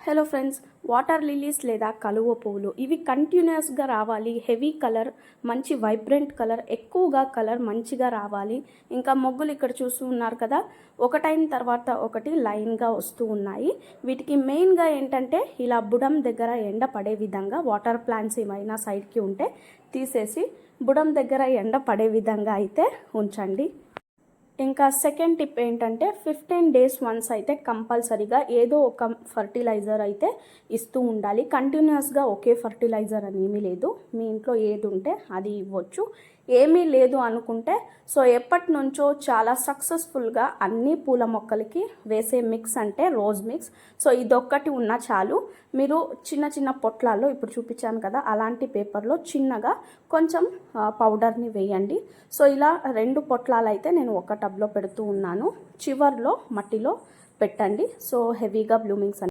Hello friends, water lilies లేదా కలువ పువ్వులు ఇవి కంటిన్యూస్గా రావాలి. హెవీ కలర్, మంచి వైబ్రెంట్ కలర్, ఎక్కువగా కలర్ మంచిగా రావాలి. ఇంకా మొగ్గులు ఇక్కడ చూస్తూ ఉన్నారు కదా, ఒకటైన తర్వాత ఒకటి లైన్గా వస్తూ ఉన్నాయి. వీటికి మెయిన్గా ఏంటంటే ఇలా బుడం దగ్గర ఎండ పడే విధంగా వాటర్ ప్లాంట్స్ ఏమైనా సైడ్కి ఉంటే తీసేసి బుడం దగ్గర ఎండ పడే విధంగా అయితే ఉంచండి. ఇంకా సెకండ్ టిప్ ఏంటంటే 15 days వన్స్ అయితే కంపల్సరీగా ఏదో ఒక ఫర్టిలైజర్ అయితే ఇస్తూ ఉండాలి. కంటిన్యూస్గా ఒకే ఫర్టిలైజర్ అని ఏమీ లేదు. మీ ఇంట్లో ఏది ఉంటే అది ఇవ్వచ్చు. ఏమీ లేదు అనుకుంటే ఎప్పటి నుంచో చాలా సక్సెస్ఫుల్గా అన్ని పూల మొక్కలకి వేసే మిక్స్ అంటే రోజ్ మిక్స్. ఇదొక్కటి ఉన్నా చాలు. మీరు చిన్న చిన్న పొట్లాల్లో ఇప్పుడు చూపించాను కదా, అలాంటి పేపర్లో చిన్నగా కొంచెం పౌడర్ని వేయండి. ఇలా 2 పొట్లాలు అయితే నేను ఒక టబ్లో పెడుతూ ఉన్నాను. చివర్లో మట్టిలో పెట్టండి. హెవీగా బ్లూమింగ్స్